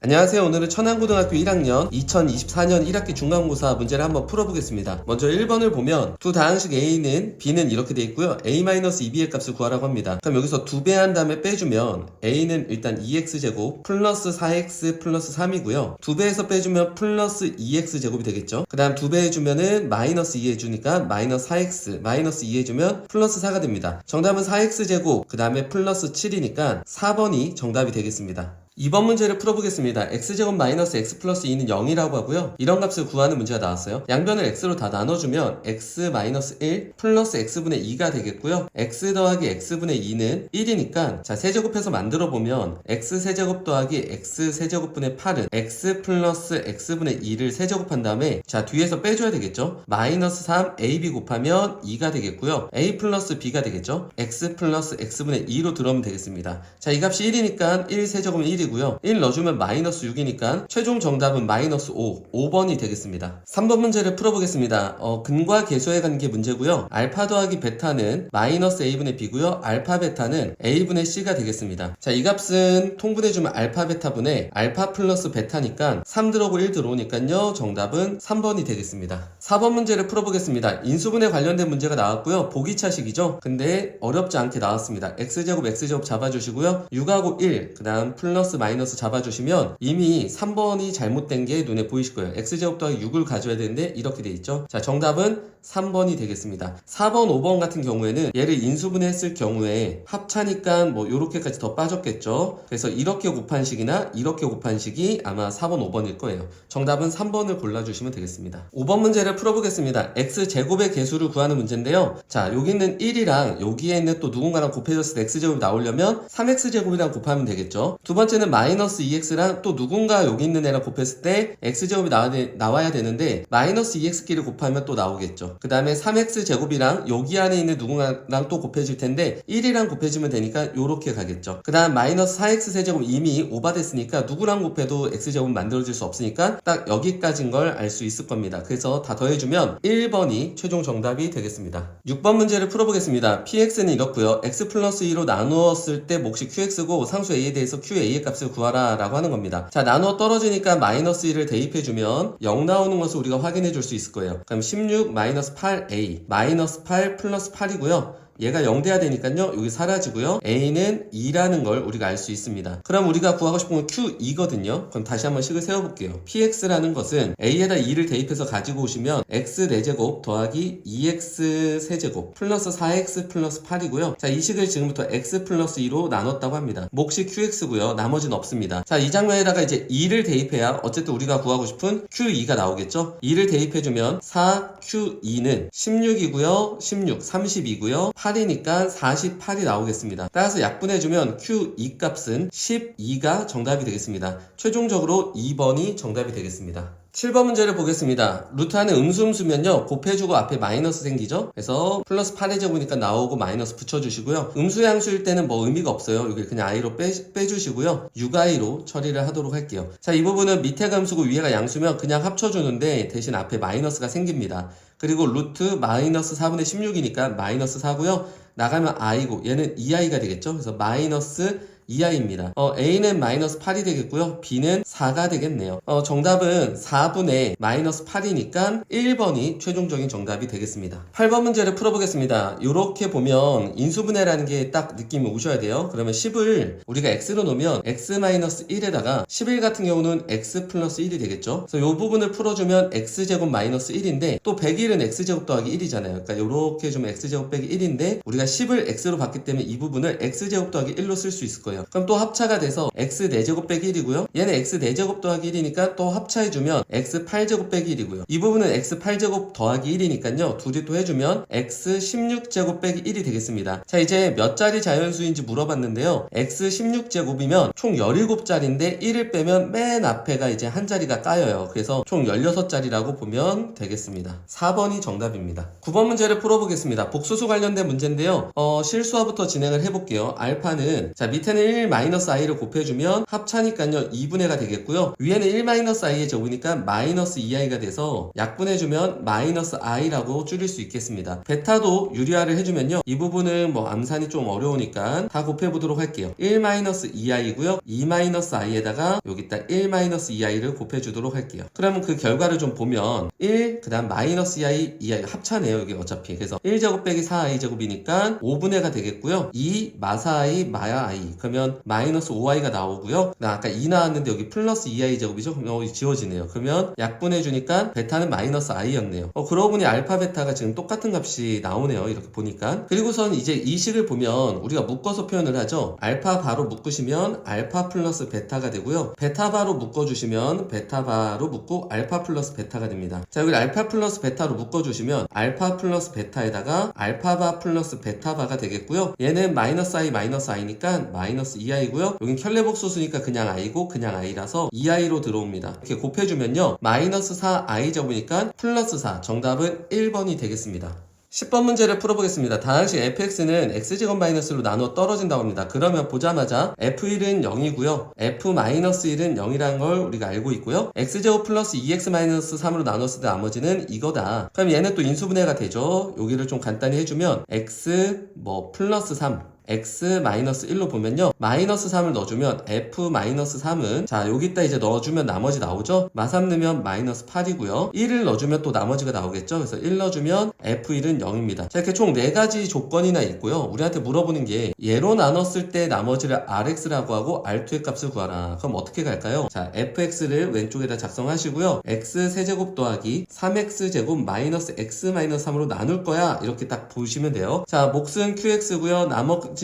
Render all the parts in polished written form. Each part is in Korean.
안녕하세요. 오늘은 천안고등학교 1학년 2024년 1학기 중간고사 문제를 한번 풀어보겠습니다. 먼저 1번을 보면 두 다항식 A는 B는 이렇게 돼 있고요. A-2B의 값을 구하라고 합니다. 그럼 여기서 2배 한 다음에 빼주면 A는 일단 2x제곱 플러스 4x 플러스 3이고요. 2배에서 빼주면 플러스 2x제곱이 되겠죠. 그 다음 2배 해주면은 마이너스 2 해주니까 마이너스 4x 마이너스 2 해주면 플러스 4가 됩니다. 정답은 4x제곱 그 다음에 플러스 7이니까 4번이 정답이 되겠습니다. 2번 문제를 풀어보겠습니다. x제곱 마이너스 x 플러스 2는 0이라고 하고요. 이런 값을 구하는 문제가 나왔어요. 양변을 x로 다 나눠주면 x 마이너스 1 플러스 x분의 2가 되겠고요. x 더하기 x분의 2는 1이니까 자 세제곱해서 만들어보면 x 세제곱 더하기 x 세제곱분의 8은 x 플러스 x분의 2를 세제곱한 다음에 자 뒤에서 빼줘야 되겠죠. 마이너스 3 ab 곱하면 2가 되겠고요. a 플러스 b가 되겠죠. x 플러스 x분의 2로 들어오면 되겠습니다. 자 이 값이 1이니까 1 세제곱은 1이고 1 넣어주면 마이너스 6이니까 최종 정답은 마이너스 5번이 되겠습니다. 3번 문제를 풀어보겠습니다. 근과 계수의 관계 문제고요. 알파 더하기 베타는 마이너스 a분의 b고요. 알파 베타는 a분의 c가 되겠습니다. 자, 이 값은 통분해주면 알파 베타분의 알파 플러스 베타니까 3 들어오고 1 들어오니까요. 정답은 3번이 되겠습니다. 4번 문제를 풀어보겠습니다. 인수분해 관련된 문제가 나왔고요. 보기차식이죠. 근데 어렵지 않게 나왔습니다. x제곱 잡아주시고요. 6하고 1, 그 다음 플러스 마이너스 잡아주시면 이미 3번이 잘못된 게 눈에 보이실 거예요. x제곱 더하기 6을 가져야 되는데 이렇게 돼 있죠. 자, 정답은 3번이 되겠습니다. 4번, 5번 같은 경우에는 얘를 인수분해 했을 경우에 합차니까 뭐 요렇게까지 더 빠졌겠죠. 그래서 이렇게 곱한 식이나 이렇게 곱한 식이 아마 4번, 5번일 거예요. 정답은 3번을 골라주시면 되겠습니다. 5번 문제를 풀어보겠습니다. x제곱의 개수를 구하는 문제인데요. 자, 여기 있는 1이랑 여기에 있는 또 누군가랑 곱해졌을 때 x제곱이 나오려면 3x제곱이랑 곱하면 되겠죠. 두 번째는 마이너스 2x랑 또 누군가 여기 있는 애랑 곱했을 때 x제곱이 나와야 되는데 마이너스 2x끼리 곱하면 또 나오겠죠. 그 다음에 3x제곱이랑 여기 안에 있는 누군가랑 또 곱해질 텐데 1이랑 곱해지면 되니까 요렇게 가겠죠. 그 다음 마이너스 4x 세제곱 이미 오버됐으니까 누구랑 곱해도 x제곱 만들어질 수 없으니까 딱 여기까지인 걸 알 수 있을 겁니다. 그래서 다 더해주면 1번이 최종 정답이 되겠습니다. 6번 문제를 풀어보겠습니다. px는 이렇고요. x 플러스 2로 나누었을 때 몫이 qx고 상수 a에 대해서 qa의 값을 구하라 라고 하는 겁니다. 자, 나누어 떨어지니까 마이너스 1을 대입해주면 0 나오는 것을 우리가 확인해 줄 수 있을 거예요. 그럼 16 마이너스 8a 마이너스 8 플러스 8이고요. 얘가 0 돼야 되니까요. 여기 사라지고요. a는 2라는 걸 우리가 알 수 있습니다. 그럼 우리가 구하고 싶은 건 q2거든요. 그럼 다시 한번 식을 세워볼게요. px라는 것은 a에다 2를 대입해서 가지고 오시면 x 4제곱 더하기 2x 세제곱 플러스 4x 플러스 8이고요. 자, 이 식을 지금부터 x 플러스 2로 나눴다고 합니다. 몫이 qx고요. 나머지는 없습니다. 자, 이 장면에다가 이제 2를 대입해야 어쨌든 우리가 구하고 싶은 q2가 나오겠죠. 2를 대입해주면 4q2는 16이고요. 16, 32고요. 8이니까 48이 나오겠습니다. 따라서 약분해주면 Q2 값은 12가 정답이 되겠습니다. 최종적으로 2번이 정답이 되겠습니다. 7번 문제를 보겠습니다. 루트 안에 음수면요 곱해주고 앞에 마이너스 생기죠. 그래서 플러스 8의 제곱이니까 나오고 마이너스 붙여주시고요. 음수양수일 때는 뭐 의미가 없어요. 여기 그냥 i로 빼주시고요. 6i로 처리를 하도록 할게요. 자, 이 부분은 밑에가 음수고 위에가 양수면 그냥 합쳐주는데 대신 앞에 마이너스가 생깁니다. 그리고 루트 마이너스 4분의 16이니까 마이너스 4고요. 나가면 i고 얘는 2i가 되겠죠. 그래서 마이너스 2i입니다. a는 마이너스 8이 되겠고요. b는 4가 되겠네요. 정답은 4분의 마이너스 8이니까 1번이 최종적인 정답이 되겠습니다. 8번 문제를 풀어보겠습니다. 이렇게 보면 인수분해라는 게 딱 느낌이 오셔야 돼요. 그러면 10을 우리가 x로 놓으면 x-1에다가 11 같은 경우는 x 플러스 1이 되겠죠. 그래서 이 부분을 풀어주면 x제곱 마이너스 1인데 또 101은 x제곱 더하기 1이잖아요. 그러니까 이렇게 주면 x제곱 빼기 1인데 우리가 10을 x로 봤기 때문에 이 부분을 x제곱 더하기 1로 쓸 수 있을 거예요. 그럼 또 합차가 돼서 x 4제곱 빼기 1이고요. 얘는 x 4제곱 더하기 1이니까 또 합차해주면 x 8제곱 빼기 1이고요. 이 부분은 x 8제곱 더하기 1이니까요. 둘이 또 해주면 x 16제곱 빼기 1이 되겠습니다. 자, 이제 몇 자리 자연수인지 물어봤는데요. x 16제곱이면 총 17자리인데 1을 빼면 맨 앞에가 이제 한 자리가 까여요. 그래서 총 16자리라고 보면 되겠습니다. 4번이 정답입니다. 9번 문제를 풀어보겠습니다. 복수수 관련된 문제인데요. 실수화부터 진행을 해볼게요. 알파는 자 밑에는 1-i를 곱해주면 합차니까요 2분의가 되겠고요. 위에는 1-i의 제곱이니까 마이너스 2i가 돼서 약분해주면 마이너스 i라고 줄일 수 있겠습니다. 베타도 유리화를 해주면요 이 부분은 뭐 암산이 좀 어려우니까 다 곱해보도록 할게요. 1-2i고요 2-i에다가 여기다 1-2i를 곱해주도록 할게요. 그러면 그 결과를 좀 보면 1, 그 다음 마이너스 2i 합차네요. 여기 어차피. 그래서 1제곱 빼기 4i제곱이니까 5분의가 되겠고요. 2 마사i 마야 i. 그러면 마이너스 5i가 나오고요. 아까 2 나왔는데 여기 플러스 2i제곱이죠. 그럼 여기 지워지네요. 그러면 약분해주니까 베타는 마이너스 i였네요. 그러고 보니 알파 베타가 지금 똑같은 값이 나오네요. 이렇게 보니까. 그리고선 이제 이 식을 보면 우리가 묶어서 표현을 하죠. 알파 바로 묶으시면 알파 플러스 베타가 되고요. 베타 바로 묶어주시면 베타 바로 묶고 알파 플러스 베타가 됩니다. 자, 여기 알파 플러스 베타로 묶어주시면 알파 플러스 베타에다가 알파바 플러스 베타바가 되겠고요. 얘는 마이너스 i 마이너스 i니까 마이너스 2i고요. 여긴 켤레복 소수니까 그냥 i고 그냥 i라서 2i로 들어옵니다. 이렇게 곱해주면요. 마이너스 4i 제곱이니까 플러스 4. 정답은 1번이 되겠습니다. 10번 문제를 풀어보겠습니다. 다항식 fx는 x제곱 마이너스로 나눠 떨어진다고 합니다. 그러면 보자마자 f1은 0이고요. f-1은 0이라는 걸 우리가 알고 있고요. x제곱 플러스 2x-3으로 나눴을 때 나머지는 이거다. 그럼 얘는 또 인수분해가 되죠. 여기를 좀 간단히 해주면 x 플러스 3 x-1로 보면요. 마이너스 3을 넣어주면 f-3은 자 여기다 이제 넣어주면 나머지 나오죠. 마3 넣으면 마이너스 8이고요. 1을 넣어주면 또 나머지가 나오겠죠. 그래서 1 넣어주면 f1은 0입니다. 자 이렇게 총 4가지 조건이나 있고요. 우리한테 물어보는 게 얘로 나눴을 때 나머지를 rx라고 하고 r2의 값을 구하라. 그럼 어떻게 갈까요? 자 fx를 왼쪽에다 작성하시고요. x 세제곱 더하기 3x제곱 마이너스 x-3으로 나눌 거야. 이렇게 딱 보시면 돼요. 자 몫은 qx고요. 나머지는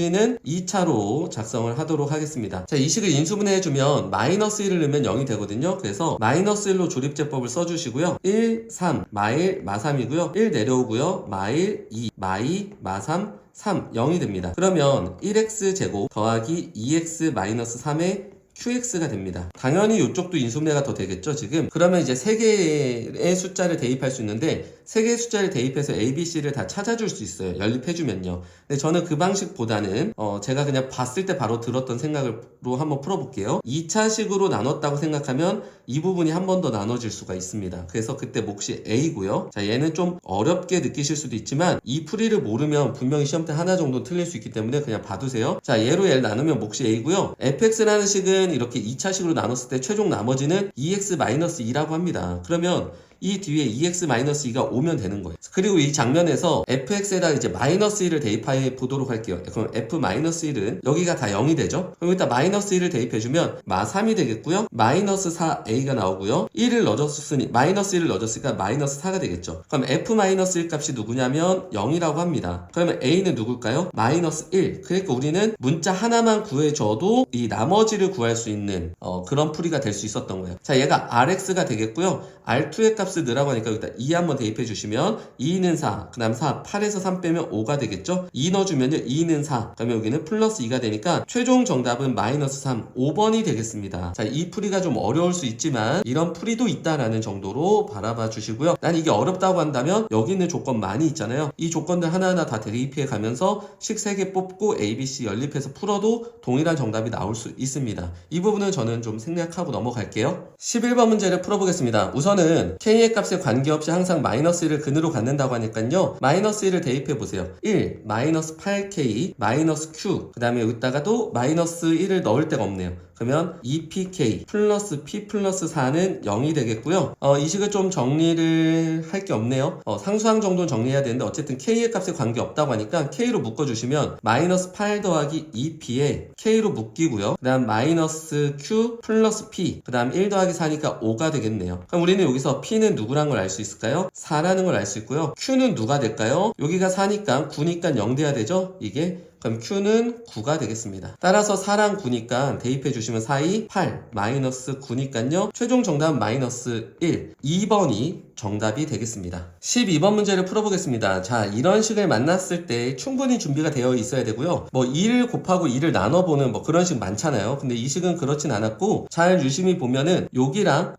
2차로 작성을 하도록 하겠습니다. 자, 이 식을 인수분해 해주면 마이너스 1을 넣으면 0이 되거든요. 그래서 마이너스 1로 조립제법을 써주시고요. 1, 3, 마일, 마3이고요. 1 내려오고요. 마일, 2, 마2, 마3, 3, 0이 됩니다. 그러면 1x제곱 더하기 2x-3의 qx가 됩니다. 당연히 이쪽도 인수분해가 더 되겠죠 지금. 그러면 이제 3개의 숫자를 대입할 수 있는데 3개의 숫자를 대입해서 a, b, c를 다 찾아줄 수 있어요. 연립해주면요. 근데 저는 그 방식보다는 제가 그냥 봤을 때 바로 들었던 생각으로 한번 풀어볼게요. 2차식으로 나눴다고 생각하면 이 부분이 한 번 더 나눠질 수가 있습니다. 그래서 그때 몫이 a고요. 자 얘는 좀 어렵게 느끼실 수도 있지만 이 풀이를 모르면 분명히 시험 때 하나 정도 틀릴 수 있기 때문에 그냥 봐두세요. 자 얘로 얘를 나누면 몫이 a고요. fx라는 식은 이렇게 2차식으로 나눴을 때 최종 나머지는 2x-2라고 합니다. 그러면 이 뒤에 2x-2가 오면 되는 거예요. 그리고 이 장면에서 fx에다 이제 마이너스 1을 대입해 보도록 할게요. 그럼 f-1은 여기가 다 0이 되죠? 그럼 일단 마이너스 1을 대입해주면 마3이 되겠고요. 마이너스 4a가 나오고요. 1을 넣어줬으니 마이너스 1을 넣어줬으니까 마이너스 4가 되겠죠. 그럼 f-1 값이 누구냐면 0이라고 합니다. 그러면 a는 누굴까요? 마이너스 1. 그러니까 우리는 문자 하나만 구해줘도 이 나머지를 구할 수 있는 그런 풀이가 될 수 있었던 거예요. 자 얘가 rx가 되겠고요. r2의 값을 넣으라고 하니까 여기다 2 한번 대입해 주시면 2는 4, 그 다음 4, 8에서 3 빼면 5가 되겠죠? 2 넣어주면요 2는 4, 그러면 여기는 플러스 2가 되니까 최종 정답은 마이너스 3, 5번이 되겠습니다. 자, 이 풀이가 좀 어려울 수 있지만 이런 풀이도 있다라는 정도로 바라봐 주시고요. 난 이게 어렵다고 한다면 여기 있는 조건 많이 있잖아요. 이 조건들 하나하나 다 대입해 가면서 식 3개 뽑고 A, B, C 연립해서 풀어도 동일한 정답이 나올 수 있습니다. 이 부분은 저는 좀 생략하고 넘어갈게요. 11번 문제를 풀어보겠습니다. 우선은 K의 값에 관계없이 항상 마이너스 1을 근으로 갖는다고 하니까요. 마이너스 1을 대입해 보세요. 1, 마이너스 8K, 마이너스 Q. 그 다음에 여기다가도 마이너스 1을 넣을 데가 없네요. 그러면 2pk 플러스 p 플러스 4는 0이 되겠고요. 이 식을 좀 정리를 할 게 없네요. 상수항 정도는 정리해야 되는데 어쨌든 k의 값에 관계없다고 하니까 k로 묶어주시면 마이너스 8 더하기 2p에 k로 묶이고요. 그 다음 마이너스 q 플러스 p 그 다음 1 더하기 4니까 5가 되겠네요. 그럼 우리는 여기서 p는 누구란 걸 알 수 있을까요? 4라는 걸 알 수 있고요. q는 누가 될까요? 여기가 4니까 9니까 0 돼야 되죠? 이게 그럼 Q는 9가 되겠습니다. 따라서 4랑 9니까 대입해 주시면 4, 2, 8, 마이너스 9니까요. 최종 정답은 마이너스 1. 2번이 정답이 되겠습니다. 12번 문제를 풀어보겠습니다. 자, 이런 식을 만났을 때 충분히 준비가 되어 있어야 되고요. 뭐 2를 곱하고 2를 나눠보는 뭐 그런 식 많잖아요. 근데 이 식은 그렇진 않았고, 잘 유심히 보면은 여기랑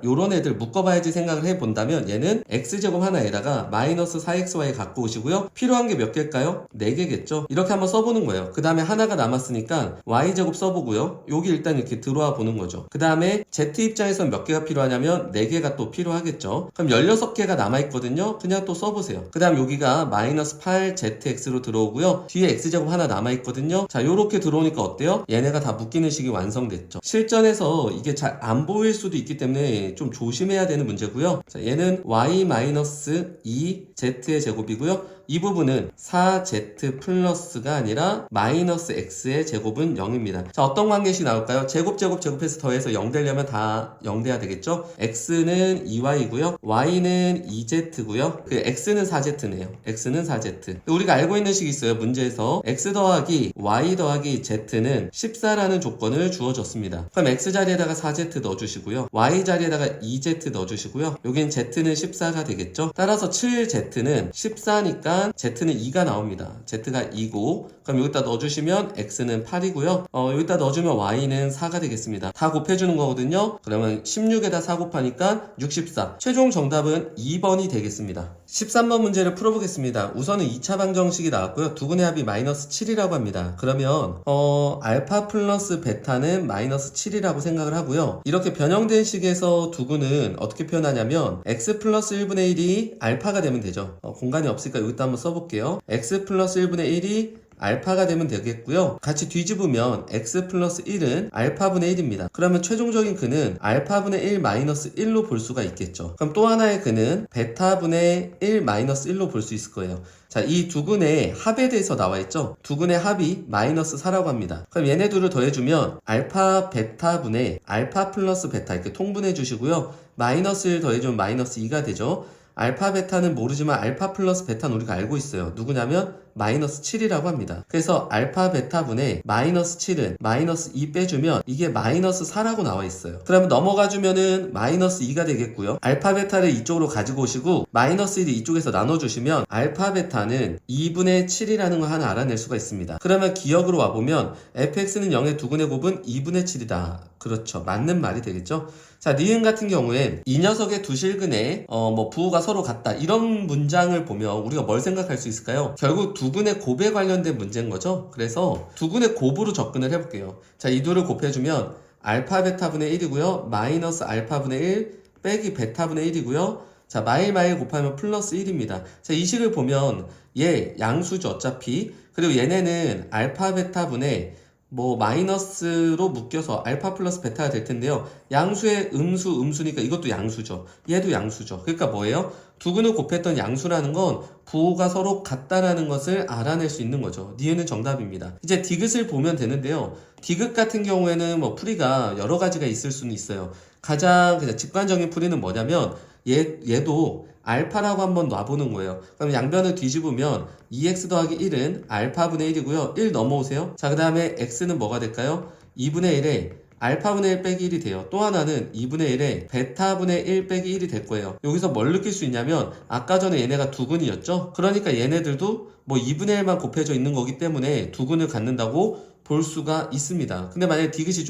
요런 애들 묶어봐야지 생각을 해본다면 얘는 x제곱 하나에다가 마이너스 4xy 갖고 오시고요. 필요한 게 몇 개일까요? 4개겠죠. 이렇게 한번 써보는 거예요. 그 다음에 하나가 남았으니까 y제곱 써보고요. 여기 일단 이렇게 들어와 보는 거죠. 그 다음에 z 입장에선 몇 개가 필요하냐면 4개가 또 필요하겠죠. 그럼 16개가 남아있거든요. 그냥 또 써보세요. 그 다음 여기가 마이너스 8zx로 들어오고요. 뒤에 x제곱 하나 남아있거든요. 자, 요렇게 들어오니까 어때요? 얘네가 다 묶이는 식이 완성됐죠. 실전에서 이게 잘 안 보일 수도 있기 때문에 좀 조심해야 되는 문제고요. 자, 얘는 y-2z의 제곱이고요. 이 부분은 4z 플러스가 아니라 마이너스 x의 제곱은 0입니다. 자, 어떤 관계식 나올까요? 제곱해서 더해서 0 되려면 다 0 돼야 되겠죠? x는 2y고요. y는 2z고요. 그 x는 4z네요. x는 4z. 우리가 알고 있는 식이 있어요. 문제에서 x 더하기 y 더하기 z는 14라는 조건을 주어졌습니다. 그럼 x 자리에다가 4z 넣어주시고요. y 자리에다가 2z 넣어주시고요. 여긴 z는 14가 되겠죠? 따라서 7z는 14니까 z는 2가 나옵니다. z가 2고, 그럼 여기다 넣어주시면 x는 8이고요. 여기다 넣어주면 y는 4가 되겠습니다. 다 곱해주는 거거든요. 그러면 16에다 4 곱하니까 64. 최종 정답은 2번이 되겠습니다. 13번 문제를 풀어보겠습니다. 우선은 2차 방정식이 나왔고요. 두근의 합이 마이너스 7이라고 합니다. 그러면 알파 플러스 베타는 마이너스 7이라고 생각을 하고요. 이렇게 변형된 식에서 두근은 어떻게 표현하냐면 x 플러스 1분의 1이 알파가 되면 되죠. 공간이 없으니까 여기다 한번 써볼게요. x 플러스 1분의 1이 알파가 되면 되겠고요. 같이 뒤집으면 x 플러스 1은 알파분의 1입니다. 그러면 최종적인 근은 알파분의 1 마이너스 1로 볼 수가 있겠죠. 그럼 또 하나의 근은 베타분의 1 마이너스 1로 볼 수 있을 거예요. 자, 이 두 근의 합에 대해서 나와 있죠. 두 근의 합이 마이너스 4라고 합니다. 그럼 얘네 둘을 더해주면 알파 베타분의 알파 플러스 베타 이렇게 통분해 주시고요. 마이너스 1 더해주면 마이너스 2가 되죠. 알파 베타는 모르지만 알파 플러스 베타는 우리가 알고 있어요. 누구냐면 마이너스 7이라고 합니다. 그래서 알파 베타분의 마이너스 7은 마이너스 2 빼주면 이게 마이너스 4라고 나와 있어요. 그러면 넘어가주면은 마이너스 2가 되겠고요. 알파 베타를 이쪽으로 가지고 오시고 마이너스 1을 이쪽에서 나눠주시면 알파 베타는 2분의 7이라는 걸 하나 알아낼 수가 있습니다. 그러면 기억으로 와보면 fx는 0의 두근의 곱은 2분의 7이다. 그렇죠. 맞는 말이 되겠죠. 자, 니은 같은 경우엔 이 녀석의 두 실근에 부호가 서로 같다. 이런 문장을 보면 우리가 뭘 생각할 수 있을까요? 결국 두근의 곱에 관련된 문제인 거죠. 그래서 두근의 곱으로 접근을 해볼게요. 자, 이 둘을 곱해주면 알파 베타분의 1이고요. 마이너스 알파분의 1 빼기 베타분의 1이고요. 자, 마일 곱하면 플러스 1입니다. 자, 이 식을 보면 얘 양수죠. 어차피. 그리고 얘네는 알파 베타분의 마이너스로 묶여서 알파 플러스 베타가 될 텐데요. 양수의 음수니까 이것도 양수죠. 얘도 양수죠. 그러니까 뭐예요? 두 근을 곱했던 양수라는 건 부호가 서로 같다라는 것을 알아낼 수 있는 거죠. 니은은 정답입니다. 이제 디귿을 보면 되는데요. 디귿 같은 경우에는 풀이가 여러 가지가 있을 수는 있어요. 가장 그냥 직관적인 풀이는 뭐냐면 얘도 알파라고 한번 놔보는 거예요. 그럼 양변을 뒤집으면 2x 더하기 1은 알파분의 1이고요. 1 넘어오세요. 자, 그 다음에 x는 뭐가 될까요? 2분의 1에 알파분의 1 빼기 1이 돼요. 또 하나는 2분의 1에 베타분의 1 빼기 1이 될 거예요. 여기서 뭘 느낄 수 있냐면 아까 전에 얘네가 두 근이었죠? 그러니까 얘네들도 2분의 1만 곱해져 있는 거기 때문에 두 근을 갖는다고 볼 수가 있습니다. 근데 만약에 디귿이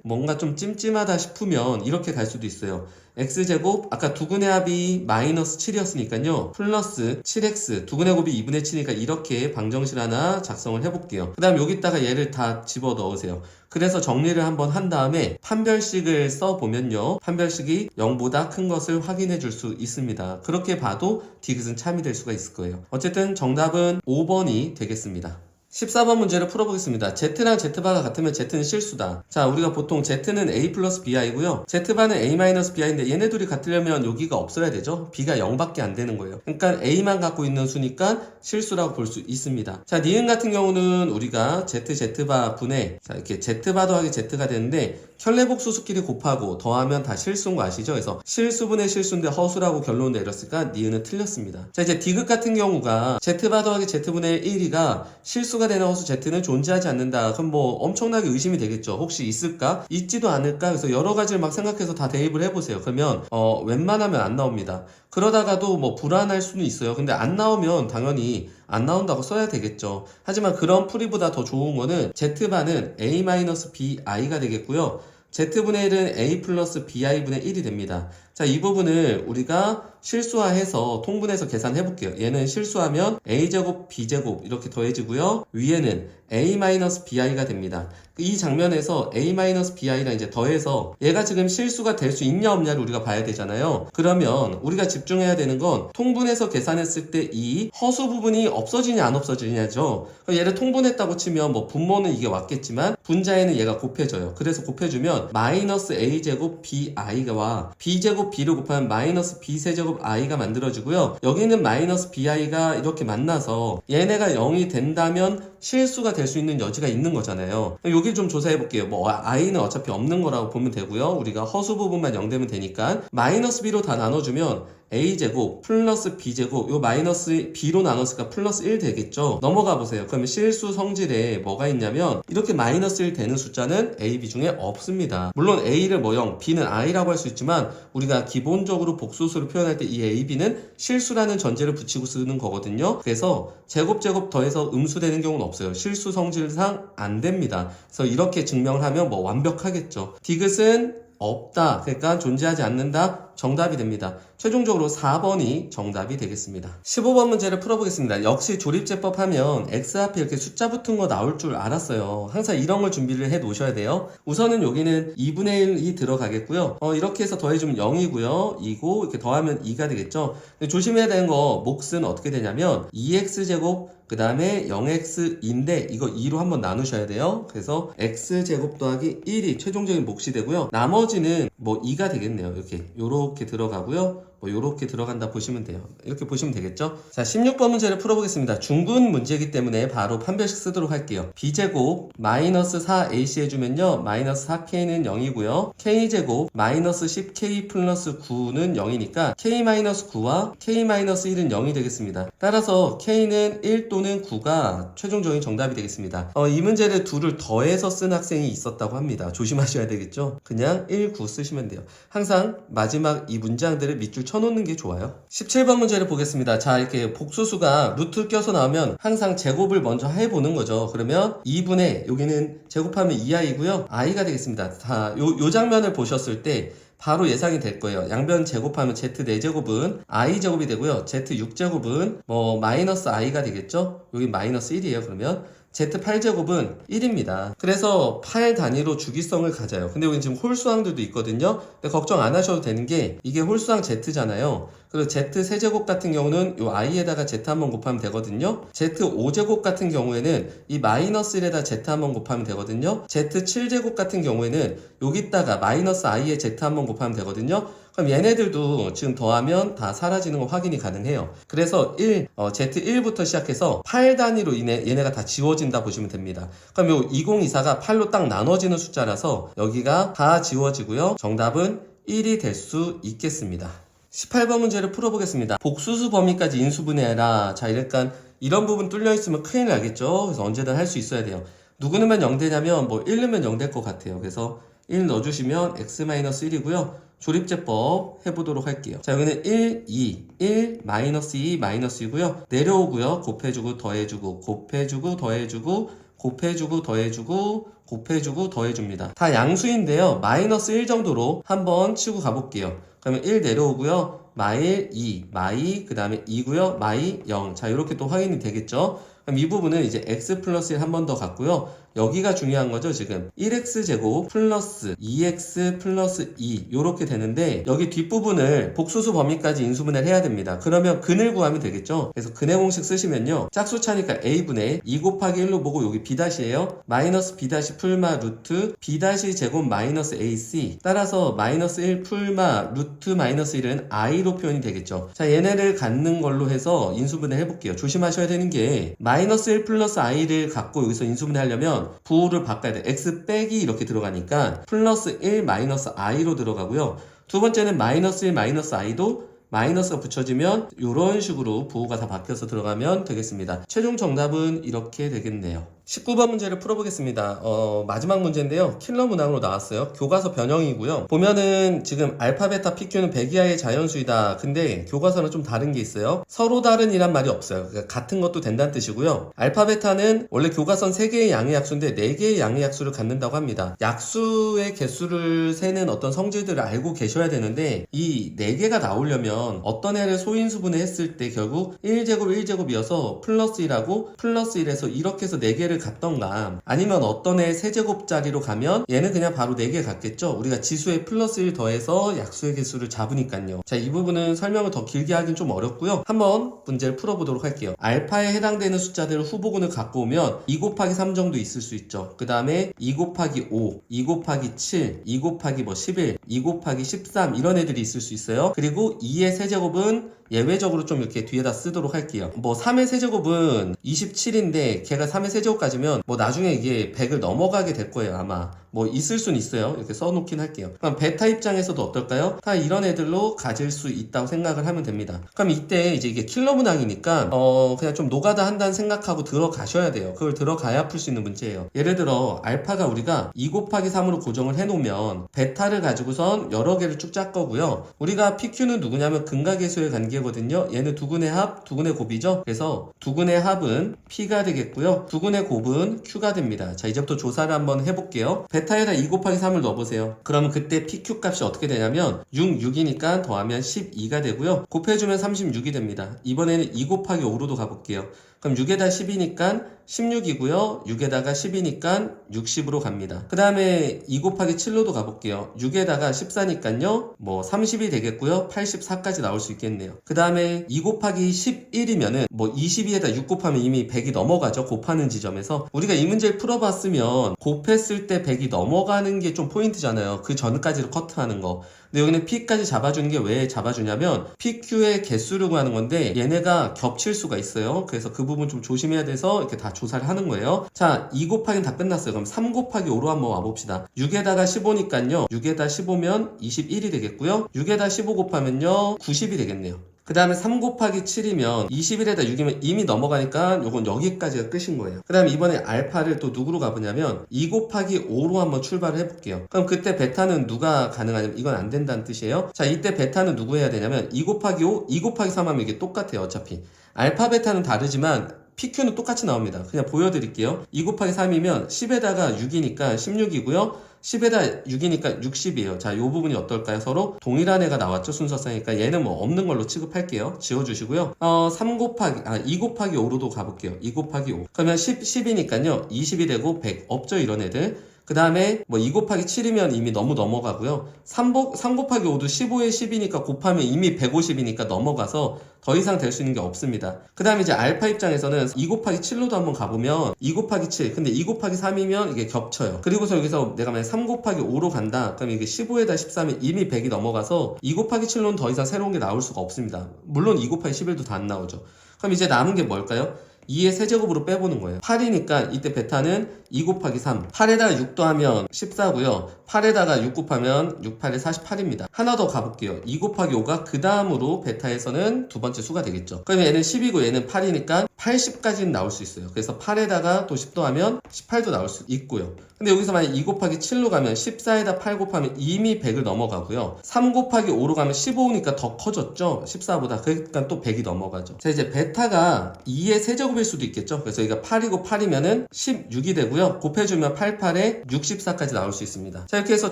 뭔가 좀 찜찜하다 싶으면 이렇게 갈 수도 있어요. x제곱, 아까 두근의 합이 마이너스 7이었으니까요. 플러스 7x, 두근의 곱이 2분의 7이니까 이렇게 방정식 하나 작성을 해볼게요. 그 다음 여기다가 얘를 다 집어 넣으세요. 그래서 정리를 한번 한 다음에 판별식을 써보면요. 판별식이 0보다 큰 것을 확인해 줄 수 있습니다. 그렇게 봐도 디귿은 참이 될 수가 있을 거예요. 어쨌든 정답은 5번이 되겠습니다. 14번 문제를 풀어보겠습니다. Z랑 Z바가 같으면 Z는 실수다. 자, 우리가 보통 Z는 A 플러스 BI고요. Z바는 A 마이너스 BI인데 얘네 둘이 같으려면 여기가 없어야 되죠? B가 0밖에 안 되는 거예요. 그러니까 A만 갖고 있는 수니까 실수라고 볼 수 있습니다. 자, 니은 같은 경우는 우리가 Z바 분의, 자, 이렇게 Z바 더하기 Z가 되는데 혈례복수수끼리 곱하고 더하면 다 실수인 거 아시죠? 그래서 실수분의 실수인데 허수라고 결론을 내렸으니까 니은은 틀렸습니다. 자, 이제 디귿 같은 경우가 Z바 더하기 Z분의 1이가 실수가 실수가 되는 허수 Z는 존재하지 않는다. 그럼 뭐 엄청나게 의심이 되겠죠. 혹시 있을까? 있지도 않을까? 그래서 여러 가지를 막 생각해서 다 대입을 해보세요. 그러면 웬만하면 안 나옵니다. 그러다가도 뭐 불안할 수는 있어요. 근데 안 나오면 당연히 안 나온다고 써야 되겠죠. 하지만 그런 풀이보다 더 좋은 거는 Z반은 A-BI가 되겠고요. Z분의 1은 A 플러스 BI분의 1이 됩니다. 자, 이 부분을 우리가 실수화해서 통분해서 계산해 볼게요. 얘는 실수하면 A제곱 B제곱 이렇게 더해지고요. 위에는 A-BI가 됩니다. 이 장면에서 A-BI랑 이제 더해서 얘가 지금 실수가 될 수 있냐 없냐를 우리가 봐야 되잖아요. 그러면 우리가 집중해야 되는 건 통분해서 계산했을 때 이 허수 부분이 없어지냐 안 없어지냐죠. 얘를 통분했다고 치면 뭐 분모는 이게 왔겠지만 분자에는 얘가 곱해져요. 그래서 곱해주면 마이너스 A제곱 BI와 B제곱 B를 곱하면 마이너스 B세제곱 I가 만들어지고요. 여기는 마이너스 BI가 이렇게 만나서 얘네가 0이 된다면 실수가 될 수 있는 여지가 있는 거잖아요. 여기 좀 조사해 볼게요. 뭐 I는 어차피 없는 거라고 보면 되고요. 우리가 허수 부분만 0 되면 되니까 마이너스 B로 다 나눠주면 A제곱 플러스 B제곱 요 마이너스 B로 나눴으니까 플러스 1 되겠죠. 넘어가 보세요. 그러면 실수 성질에 뭐가 있냐면 이렇게 마이너스 1 되는 숫자는 A, B 중에 없습니다. 물론 A를 뭐 0, B는 I라고 할 수 있지만 우리가 기본적으로 복수수를 표현할 때 이 A, B는 실수라는 전제를 붙이고 쓰는 거거든요. 그래서 제곱 더해서 음수되는 경우는 없어요. 실수 성질상 안 됩니다. 그래서 이렇게 증명을 하면 뭐 완벽하겠죠. 디귿은 없다. 그러니까 존재하지 않는다. 정답이 됩니다. 최종적으로 4번이 정답이 되겠습니다. 15번 문제를 풀어보겠습니다. 역시 조립제법 하면 X 앞에 이렇게 숫자 붙은 거 나올 줄 알았어요. 항상 이런 걸 준비를 해 놓으셔야 돼요. 우선은 여기는 2분의 1이 들어가겠고요. 이렇게 해서 더해주면 0이고요. 2고 이렇게 더하면 2가 되겠죠. 근데 조심해야 되는 거 몫은 어떻게 되냐면 2x제곱 그 다음에 0x인데 이거 2로 한번 나누셔야 돼요. 그래서 x제곱 더하기 1이 최종적인 몫이 되고요. 나머지는 뭐 2가 되겠네요. 요렇게 들어가고요. 뭐 요렇게 들어간다 보시면 돼요. 이렇게 보시면 되겠죠. 자, 16번 문제를 풀어보겠습니다. 중근 문제이기 때문에 바로 판별식 쓰도록 할게요. b제곱 마이너스 4ac 해주면요 마이너스 4k는 0이고요 k제곱 마이너스 10k 플러스 9는 0이니까 k-9와 k-1은 0이 되겠습니다. 따라서 k는 1 또는 9가 최종적인 정답이 되겠습니다. 이 문제를 둘을 더해서 쓴 학생이 있었다고 합니다. 조심하셔야 되겠죠. 그냥 1, 9 쓰시면 돼요. 항상 마지막 이 문장들을 밑줄 쳐놓는 게 좋아요. 17번 문제를 보겠습니다. 자, 이렇게 복수수가 루트 껴서 나오면 항상 제곱을 먼저 해보는 거죠. 그러면 2분의 여기는 제곱하면 2i고요. i가 되겠습니다. 자, 요 장면을 보셨을 때 바로 예상이 될 거예요. 양변 제곱하면 z 4제곱은 i제곱이 되고요. z 6제곱은 뭐 마이너스 i가 되겠죠. 여기 마이너스 1이에요. 그러면 Z8제곱은 1입니다. 그래서 8 단위로 주기성을 가져요. 근데 여기 지금 홀수항들도 있거든요. 근데 걱정 안 하셔도 되는 게 이게 홀수항 Z잖아요. 그리고 Z3제곱 같은 경우는 이 i에다가 Z 한번 곱하면 되거든요. Z5제곱 같은 경우에는 이 마이너스 1에다 Z 한번 곱하면 되거든요. Z7제곱 같은 경우에는 여기다가 마이너스 i에 Z 한번 곱하면 되거든요. 그럼 얘네들도 지금 더하면 다 사라지는 거 확인이 가능해요. 그래서 Z1부터 시작해서 8 단위로 얘네가 다 지워진다 보시면 됩니다. 그럼 요 2024가 8로 딱 나눠지는 숫자라서 여기가 다 지워지고요. 정답은 1이 될 수 있겠습니다. 18번 문제를 풀어보겠습니다. 복수수 범위까지 인수분해해라. 자, 그러니까 이런 부분 뚫려 있으면 큰일 나겠죠. 그래서 언제든 할 수 있어야 돼요. 누구 넣으면 0 되냐면 뭐 1 넣으면 0 될 것 같아요. 그래서 1 넣어주시면 x-1이고요. 조립제법 해보도록 할게요. 자, 여기는 1, 2, 1, 마이너스 2, 마이너스 2고요. 내려오고요. 곱해주고 더해주고 곱해주고 더해주고 곱해주고 더해주고 곱해주고 더해줍니다. 다 양수인데요. 마이너스 1 정도로 한번 치고 가볼게요. 그러면 1 내려오고요. 마일 2, 마이 그 다음에 2고요. 마이 0. 자, 이렇게 또 확인이 되겠죠. 그럼 이 부분은 이제 x 플러스 1 한 번 더 갔고요. 여기가 중요한 거죠. 지금 1x제곱 플러스 2x 플러스 2 요렇게 되는데 여기 뒷부분을 복수수 범위까지 인수분해를 해야 됩니다. 그러면 근을 구하면 되겠죠. 그래서 근의 공식 쓰시면요. 짝수 차니까 a분의 2 곱하기 1로 보고 여기 b-예요. 마이너스 b- 풀마 루트 b-제곱 마이너스 ac 따라서 마이너스 1 풀마 루트 마이너스 1은 i로 표현이 되겠죠. 자, 얘네를 갖는 걸로 해서 인수분해 해볼게요. 조심하셔야 되는 게 마이너스 1 플러스 i를 갖고 여기서 인수분해 하려면 부호를 바꿔야 돼. x 빼기 이렇게 들어가니까 플러스 1 마이너스 i로 들어가고요. 두 번째는 마이너스 1 마이너스 i도 마이너스가 붙여지면 이런 식으로 부호가 다 바뀌어서 들어가면 되겠습니다. 최종 정답은 이렇게 되겠네요. 19번 문제를 풀어보겠습니다. 마지막 문제인데요. 킬러 문항으로 나왔어요. 교과서 변형이고요. 보면은 지금 알파, 베타, PQ는 100 이하의 자연수이다. 근데 교과서는 좀 다른 게 있어요. 서로 다른 이란 말이 없어요. 그러니까 같은 것도 된다는 뜻이고요. 알파, 베타는 원래 교과선 3개의 양의 약수인데 4개의 양의 약수를 갖는다고 합니다. 약수의 개수를 세는 어떤 성질들을 알고 계셔야 되는데 이 4개가 나오려면 어떤 애를 소인수분해 했을 때 결국 1제곱 1제곱이어서 플러스 1하고 플러스 1에서 이렇게 해서 4개를 갖던가 아니면 어떤 애 세제곱짜리로 가면 얘는 그냥 바로 4개 갖겠죠. 우리가 지수에 플러스 1 더해서 약수의 개수를 잡으니까요. 자, 이 부분은 설명을 더 길게 하긴 좀 어렵고요. 한번 문제를 풀어보도록 할게요. 알파에 해당되는 숫자들을 후보군을 갖고 오면 2 곱하기 3 정도 있을 수 있죠. 그 다음에 2 곱하기 5, 2 곱하기 7, 2 곱하기 11, 2 곱하기 13 이런 애들이 있을 수 있어요. 그리고 2의 세제곱은 예외적으로 좀 이렇게 뒤에다 쓰도록 할게요. 뭐 3의 세제곱은 27인데 걔가 3의 세제곱까지면 뭐 나중에 이게 100을 넘어가게 될 거예요. 아마 뭐 있을 순 있어요. 이렇게 써놓긴 할게요. 그럼 베타 입장에서도 어떨까요? 다 이런 애들로 가질 수 있다고 생각을 하면 됩니다. 그럼 이때 이제 이게 킬러 문항이니까 그냥 좀 노가다 한다는 생각하고 들어가셔야 돼요. 그걸 들어가야 풀 수 있는 문제예요. 예를 들어 알파가 우리가 2 곱하기 3으로 고정을 해놓으면 베타를 가지고선 여러 개를 쭉 짤 거고요. 우리가 PQ는 누구냐면 근각계수의 관계거든요. 얘는 두근의 합, 두근의 곱이죠. 그래서 두근의 합은 P가 되겠고요. 두근의 곱은 Q가 됩니다. 자, 이제부터 조사를 한번 해볼게요. 베타에다 2 곱하기 3을 넣어보세요. 그러면 그때 PQ 값이 어떻게 되냐면 6이니까 더하면 12가 되고요. 곱해주면 36이 됩니다. 이번에는 2 곱하기 5로도 가볼게요. 그럼 6에다 10이니까 16이고요. 6에다가 10이니까 60으로 갑니다. 그 다음에 2 곱하기 7로도 가볼게요. 6에다가 14니까요. 뭐 30이 되겠고요. 84까지 나올 수 있겠네요. 그 다음에 2 곱하기 11이면은 뭐 22에다 6 곱하면 이미 100이 넘어가죠. 곱하는 지점에서. 우리가 이 문제를 풀어봤으면 곱했을 때 100이 넘어가는 게 좀 포인트잖아요. 그 전까지를 커트하는 거. 근데 여기는 P까지 잡아주는 게 왜 잡아주냐면 PQ의 개수를 구하는 건데 얘네가 겹칠 수가 있어요. 그래서 그 부분 좀 조심해야 돼서 이렇게 다 조사를 하는 거예요. 자, 2 곱하기는 다 끝났어요. 그럼 3 곱하기 5로 한번 와봅시다. 6에다가 15니까요. 6에다 15면 21이 되겠고요. 6에다 15 곱하면요. 90이 되겠네요. 그 다음에 3 곱하기 7이면 21에다 6이면 이미 넘어가니까 요건 여기까지가 끝인 거예요. 그 다음에 이번에 알파를 또 누구로 가보냐면 2 곱하기 5로 한번 출발을 해볼게요. 그럼 그때 베타는 누가 가능하냐면 이건 안 된다는 뜻이에요. 자, 이때 베타는 누구 해야 되냐면 2 곱하기 5, 2 곱하기 3 하면 이게 똑같아요. 어차피 알파 베타는 다르지만 PQ는 똑같이 나옵니다. 그냥 보여드릴게요. 2 곱하기 3이면 10에다가 6이니까 16이고요. 10에다 6이니까 60이에요. 자, 이 부분이 어떨까요? 서로 동일한 애가 나왔죠, 순서상이니까. 얘는 뭐 없는 걸로 취급할게요. 지워주시고요. 2 곱하기 5로도 가볼게요. 2 곱하기 5. 그러면 10이니까요. 20이 되고 100. 없죠, 이런 애들. 그 다음에 뭐 2 곱하기 7이면 이미 너무 넘어가고요. 3 곱하기 5도 15에 10이니까 곱하면 이미 150이니까 넘어가서 더 이상 될 수 있는 게 없습니다. 그 다음에 이제 알파 입장에서는 2 곱하기 7로도 한번 가보면 2 곱하기 7 근데 2 곱하기 3이면 이게 겹쳐요. 그리고서 여기서 내가 만약 3 곱하기 5로 간다. 그럼 이게 15에다 13이 이미 100이 넘어가서 2 곱하기 7로는 더 이상 새로운 게 나올 수가 없습니다. 물론 2 곱하기 11도 다 안 나오죠. 그럼 이제 남은 게 뭘까요? 2의 세제곱으로 빼보는 거예요. 8이니까 이때 베타는 2 곱하기 3. 8에다가 6 더하면 14고요. 8에다가 6 곱하면 6, 8에 48입니다. 하나 더 가볼게요. 2 곱하기 5가 그 다음으로 베타에서는 두 번째 수가 되겠죠. 그러면 얘는 10이고 얘는 8이니까 80까지는 나올 수 있어요. 그래서 8에다가 또 10 더하면 18도 나올 수 있고요. 근데 여기서 만약 2 곱하기 7로 가면 14에다 8 곱하면 이미 100을 넘어가고요. 3 곱하기 5로 가면 15니까 더 커졌죠. 14보다. 그러니까 또 100이 넘어가죠. 자, 이제 베타가 2의 세제곱일 수도 있겠죠. 그래서 여기가 8이고 8이면은 16이 되고요. 곱해주면 88에 64까지 나올 수 있습니다. 자, 이렇게 해서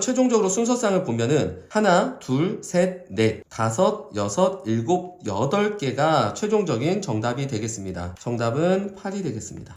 최종적으로 순서상을 보면은 하나, 둘, 셋, 넷, 다섯, 여섯, 일곱, 8개가 최종적인 정답이 되겠습니다. 정답은 8이 되겠습니다.